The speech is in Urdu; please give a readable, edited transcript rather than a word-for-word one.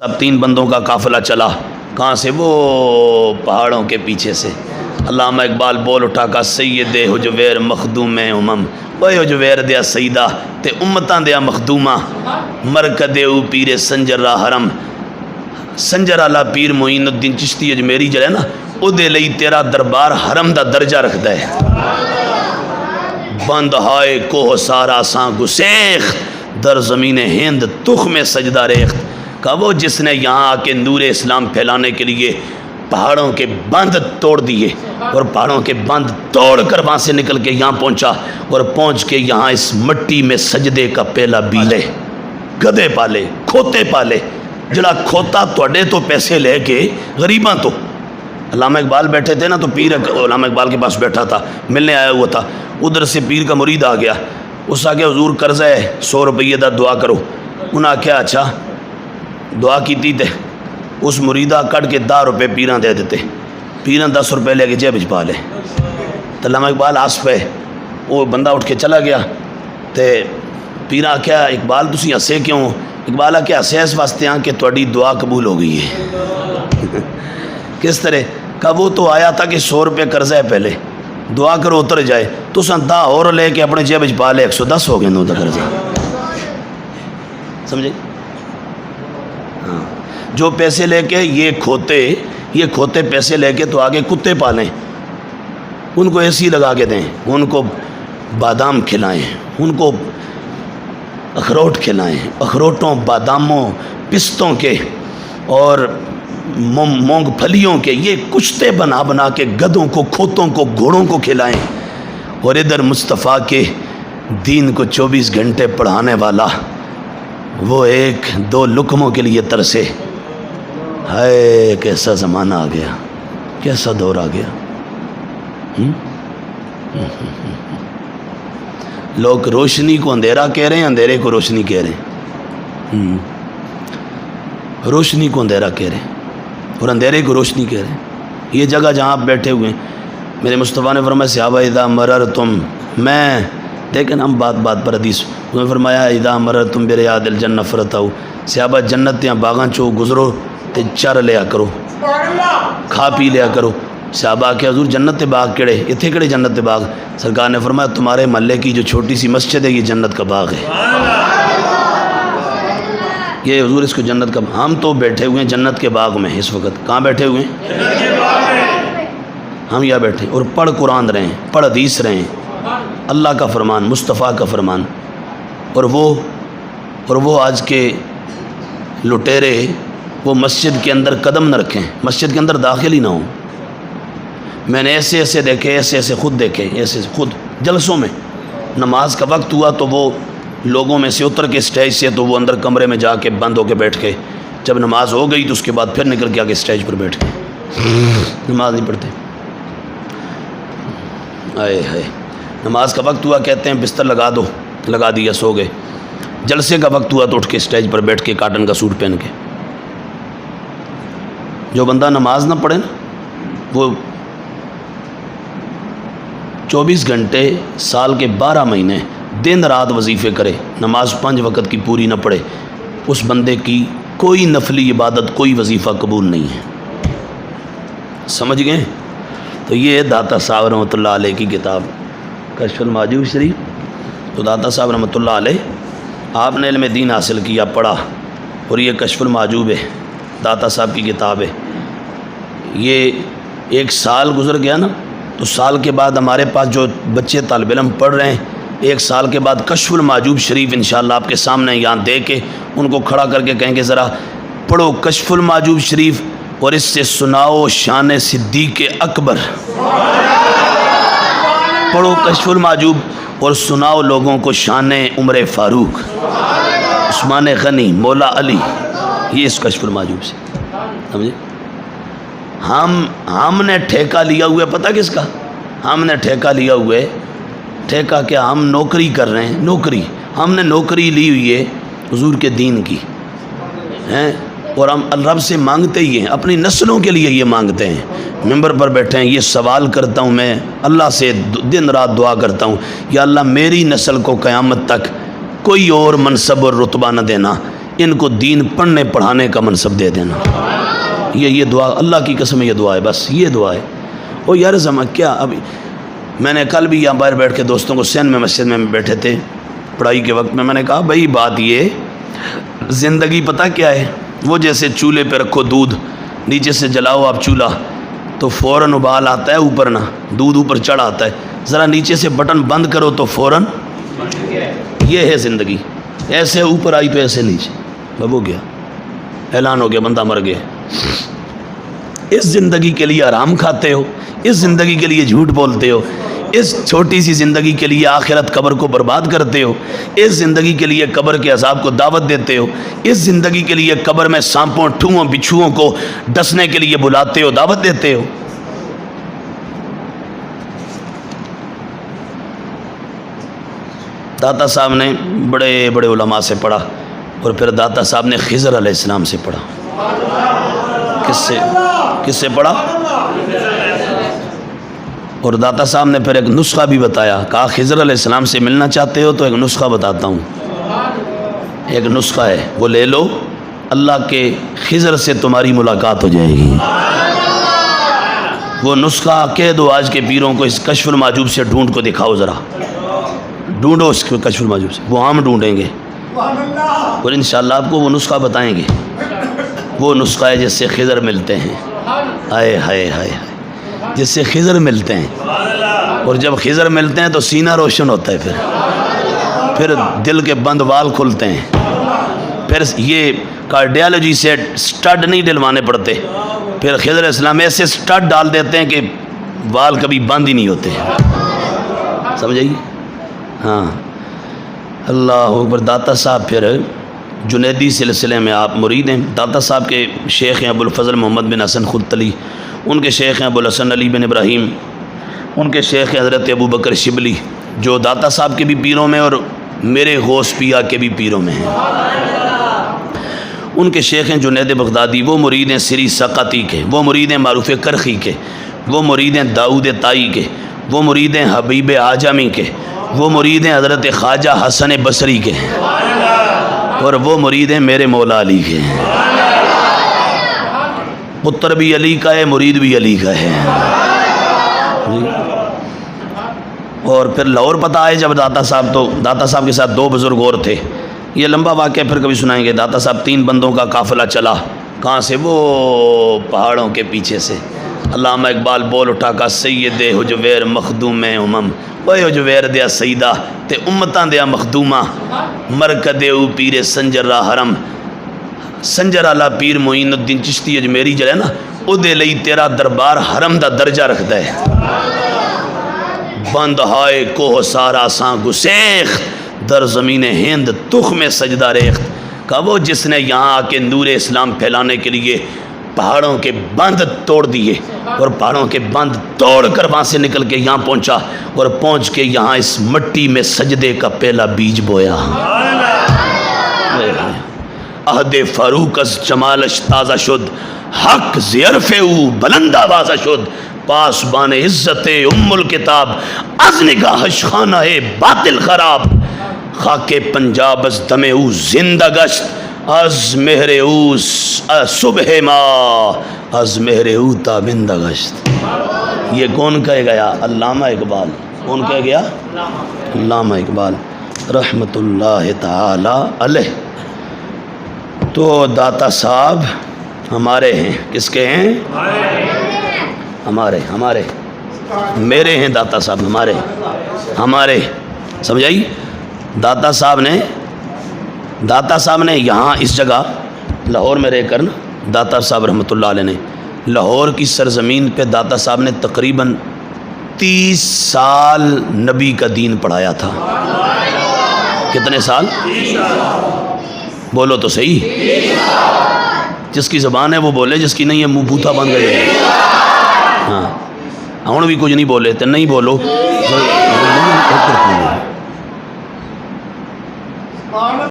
اب 3 بندوں کا قافلہ چلا، کہاں سے؟ وہ پہاڑوں کے پیچھے سے۔ علامہ اقبال بول اٹھا کا سید حجویر مخدوم امم، وہ حجویر دیا سیدہ تے امتاں دیا مخدومہ، مرکد او پیر سنجر را حرم، سنجر والا پیر معین الدین چشتی اجمیری جڑا ہے نا، او دے لئی تیرا دربار حرم دا درجہ رکھدا ہے۔ بند ہائے کوہ سارا ساں گسیخ، در زمین ہند تخم سجدہ ریخت۔ کہ وہ جس نے یہاں آ کے نور اسلام پھیلانے کے لیے پہاڑوں کے بند توڑ دیے، اور پہاڑوں کے بند توڑ کر وہاں سے نکل کے یہاں پہنچا، اور پہنچ کے یہاں اس مٹی میں سجدے کا پہلا بیلے، گدے پالے، کھوتے پالے، جڑا کھوتا توڑے تو پیسے لے کے غریباں تو۔ علامہ اقبال بیٹھے تھے نا، تو پیر علامہ اقبال کے پاس بیٹھا تھا، ملنے آیا ہوا تھا، ادھر سے پیر کا مرید آ گیا، اس آگے حضور قرضہ ہے 100 روپیے دا دعا کرو۔ انہاں کیا اچھا دعا کیتی تے اس مریدہ کٹ کے 10 روپے پیراں دے دیتے، پیراں 10 روپے لے کے جیب وچ پا لے۔ تو علامہ اقبال آس پہ، وہ بندہ اٹھ کے چلا گیا، تے پیراں کیا اقبال تسی ہسے کیوں؟ اقبال کیا ہسے اس واسطے ہاں کہ تہاڈی دعا قبول ہو گئی ہے۔ کس طرح؟ کہ وہ تو آیا تھا کہ 100 روپے قرضہ ہے، پہلے دعا کرو اتر جائے، تو سن 10 اور لے کے اپنے جیب وچ پا لے، 110 ہو گئے نو دا قرضہ۔ سمجھے؟ ہاں، جو پیسے لے کے یہ کھوتے پیسے لے کے تو آگے کتے پالیں، ان کو اے سی لگا کے دیں، ان کو بادام کھلائیں، ان کو اخروٹ کھلائیں، اخروٹوں، باداموں، پستوں کے اور مونگ پھلیوں کے یہ کشتے بنا بنا کے گدوں کو، کھوتوں کو، گھوڑوں کو کھلائیں، اور ادھر مصطفیٰ کے دین کو 24 گھنٹے پڑھانے والا وہ 1-2 لقموں کے لیے ترسے۔ ہائے کیسا زمانہ آ گیا، کیسا دور آ گیا۔ لوگ روشنی کو اندھیرا کہہ رہے ہیں، اندھیرے کو روشنی کہہ رہے ہیں، روشنی کو اندھیرا کہہ رہے ہیں اور اندھیرے کو روشنی کہہ رہے ہیں۔ یہ جگہ جہاں آپ بیٹھے ہوئے ہیں، میرے مصطفیٰ نے فرمایا صحابہ اذا مررتم، میں لیکن ہم بات پر حدیث، انہوں نے فرمایا اذا مررتم بریاض الجنہ فرتعوا، صحابہ جنت یا باغاں چو گزرو تے چر لیا کرو، کھا پی لیا کرو۔ صحابہ کہ حضور جنت تے باغ کیڑے؟ اتھے کیڑے جنت تے باغ؟ سرکار نے فرمایا تمہارے محلے کی جو چھوٹی سی مسجد ہے یہ جنت کا باغ ہے۔ یہ حضور اس کو جنت کا، ہم تو بیٹھے ہوئے ہیں جنت کے باغ میں اس وقت۔ کہاں بیٹھے ہوئے ہیں؟ جنت کے باغ میں۔ ہم یہاں بیٹھے اور پڑھ قرآن رہے ہیں، پڑھ حدیث رہے ہیں، اللہ کا فرمان، مصطفیٰ کا فرمان۔ اور وہ آج کے لٹیرے وہ مسجد کے اندر قدم نہ رکھیں، مسجد کے اندر داخل ہی نہ ہوں۔ میں نے ایسے دیکھے، ایسے خود دیکھے، ایسے خود جلسوں میں نماز کا وقت ہوا تو وہ لوگوں میں سے اتر کے اسٹیج سے تو وہ اندر کمرے میں جا کے بند ہو کے بیٹھ کے، جب نماز ہو گئی تو اس کے بعد پھر نکل کے آ کے اسٹیج پر بیٹھ گئے، نماز نہیں پڑھتے۔ آئے ہائے، نماز کا وقت ہوا کہتے ہیں بستر لگا دو، لگا دیا، سو گئے۔ جلسے کا وقت ہوا تو اٹھ کے اسٹیج پر بیٹھ کے کاٹن کا سوٹ پہن کے۔ جو بندہ نماز نہ پڑھے نا، وہ 24 گھنٹے سال کے 12 مہینے دن رات وظیفے کرے، نماز 5 وقت کی پوری نہ پڑھے، اس بندے کی کوئی نفلی عبادت، کوئی وظیفہ قبول نہیں ہے۔ سمجھ گئے؟ تو یہ داتا صاحب رحمۃ اللہ علیہ کی کتاب کشف المحجوب شریف۔ تو داتا صاحب رحمۃ اللہ علیہ، آپ نے علم دین حاصل کیا، پڑھا، اور یہ کشف المحجوب ہے، داتا صاحب کی کتاب ہے۔ یہ 1 سال گزر گیا نا، تو سال کے بعد ہمارے پاس جو بچے طالب علم پڑھ رہے ہیں، 1 سال کے بعد کشف المحجوب شریف انشاءاللہ آپ کے سامنے یہاں دے کے ان کو کھڑا کر کے کہیں گے ذرا پڑھو کشف المحجوب شریف، اور اس سے سناؤ شان صدیق اکبر۔ پڑھو کشف المحجوب اور سناؤ لوگوں کو شان عمر فاروق، عثمان غنی، مولا علی۔ یہ اس کشف المحجوب سے سمجھے؟ ہم نے ٹھیکہ لیا ہوا ہے، پتہ کس کا؟ ہم نے ٹھیکہ لیا ہوا ہے، ٹھیکہ کیا؟ ہم نوکری کر رہے ہیں، نوکری، ہم نے نوکری لی ہوئی ہے حضور کے دین کی ہیں، اور ہم رب سے مانگتے ہی ہیں، اپنی نسلوں کے لیے یہ مانگتے ہیں۔ ممبر پر بیٹھے ہیں، یہ سوال کرتا ہوں میں اللہ سے، دن رات دعا کرتا ہوں، یا اللہ میری نسل کو قیامت تک کوئی اور منصب اور رتبہ نہ دینا، ان کو دین پڑھنے پڑھانے کا منصب دے دینا. یہ دعا اللہ کی قسم یہ دعا ہے، بس یہ دعا ہے. او یار کیا ابھی میں نے کل بھی یہاں باہر بیٹھ کے دوستوں کو سین میں مسجد میں بیٹھے تھے پڑھائی کے وقت میں نے کہا بھائی بات یہ زندگی پتہ کیا ہے، وہ جیسے چولہے پہ رکھو دودھ، نیچے سے جلاؤ آپ چولہا تو فوراً ابال آتا ہے اوپر نہ، دودھ اوپر چڑھ آتا ہے، ذرا نیچے سے بٹن بند کرو تو فوراً. یہ ہے زندگی، ایسے اوپر آئی تو ایسے نیچے، اب ہو گیا، اعلان ہو گیا، بندہ مر گیا. اس زندگی کے لیے آرام کھاتے ہو، اس زندگی کے لیے جھوٹ بولتے ہو، اس چھوٹی سی زندگی کے لیے آخرت قبر کو برباد کرتے ہو، اس زندگی کے لیے قبر کے عذاب کو دعوت دیتے ہو، اس زندگی کے لیے قبر میں سانپوں ٹھوؤں بچھوؤں کو ڈسنے کے لیے بلاتے ہو، دعوت دیتے ہو. داتا صاحب نے بڑے بڑے علماء سے پڑھا اور پھر داتا صاحب نے خضر علیہ السلام سے پڑھا. کس سے پڑھا؟ اور داتا صاحب نے پھر ایک نسخہ بھی بتایا، کہا خضر علیہ السلام سے ملنا چاہتے ہو تو ایک نسخہ بتاتا ہوں. ایک نسخہ ہے وہ لے لو، اللہ کے خضر سے تمہاری ملاقات ہو جائے گی. وہ نسخہ کہہ دو آج کے پیروں کو، اس کشف المحجوب سے ڈھونڈ کو دکھاؤ، ذرا ڈھونڈو اس کو کشف المحجوب سے، وہ ہم ڈھونڈیں گے اور انشاءاللہ آپ کو وہ نسخہ بتائیں گے. وہ نسخہ ہے جس سے خضر ملتے ہیں، ہائے ہائے ہائے ہائے، جس سے خضر ملتے ہیں. اور جب خضر ملتے ہیں تو سینہ روشن ہوتا ہے، پھر دل کے بند وال کھلتے ہیں. پھر یہ کارڈیالوجی سے سٹڈ نہیں ڈلوانے پڑتے، پھر خضر علیہ السلام ایسے سٹڈ ڈال دیتے ہیں کہ وال کبھی بند ہی نہیں ہوتے. سمجھائیے؟ ہاں اللہ اکبر. داتا صاحب پھر جنیدی سلسلے میں آپ مرید ہیں. داتا صاحب کے شیخ ہیں ابو الفضل محمد بن حسن خلتلی، ان کے شیخ ہیں ابو الحسن علی بن ابراہیم، ان کے شیخ ہیں حضرت ابو بکر شبلی، جو داتا صاحب کے بھی پیروں میں اور میرے غوث پیا کے بھی پیروں میں ہیں. ان کے شیخ ہیں جنید بغدادی، وہ مرید ہیں سری سقاطی کے، وہ مرید ہیں معروف کرخی کے، وہ مرید ہیں داؤد طائی کے، وہ مرید ہیں حبیب آجمی کے، وہ مرید ہیں حضرت خواجہ حسن بصری کے، اور وہ مرید ہیں میرے مولا علی کے. پتر بھی علی کا ہے، مرید بھی علی کا ہے. اور پھر لاہور پتہ آئے جب داتا صاحب، تو داتا صاحب کے ساتھ دو بزرگ اور تھے. یہ لمبا واقعہ پھر کبھی سنائیں گے. داتا صاحب 3 بندوں کا قافلہ چلا، کہاں سے؟ وہ پہاڑوں کے پیچھے سے. علامہ اقبال بول اٹھا کا سید حجویر مخدوم امم، وہ حجویر دیا سیدہ تے امتاں دیا مخدومہ، مرکد او پیر سنجر را حرم. سنجر والا پیر معین الدین چشتی اجمیری جڑا ہے نا، او دے لئی تیرا دربار حرم دا درجہ رکھدا ہے. بند ہائے کوہ سارا ساں گسیخ، در زمین ہند تخم سجدہ ریخت. کہ وہ جس نے یہاں آ کے نور اسلام پھیلانے کے لیے پہاڑوں کے بند توڑ دیے اور پہاڑوں کے بند توڑ کر وہاں سے نکل کے یہاں پہنچا اور پہنچ کے یہاں اس مٹی میں سجدے کا پہلا بیج بویا. عہد فاروق از جمالش تازہ شد، حق زیرف او بلند آوازہ شد. پاسبان عزت ام الکتاب، از نگاہش خانہ باطل خراب. خاک پنجاب از دم او زندہ گشت، از مہر او صبح ما، از مہر او تابندہ گشت. یہ کون کہے گیا؟ علامہ اقبال. کون کہے گیا؟ علامہ اقبال رحمت اللہ تعالی علیہ. تو داتا صاحب ہمارے ہیں. کس کے ہیں؟ ہمارے میرے ہیں. داتا صاحب ہمارے سمجھائی. داتا صاحب نے یہاں اس جگہ لاہور میں رہ کر نا، داتا صاحب رحمۃ اللہ علیہ نے لاہور کی سرزمین پہ داتا صاحب نے تقریباً 30 سال نبی کا دین پڑھایا تھا. کتنے سال؟ بولو تو صحیح. جس کی زبان ہے وہ بولے، جس کی نہیں ہے منہ بوتھا بند گئے. ہاں ہوں بھی کچھ نہیں بولے تو نہیں بولو.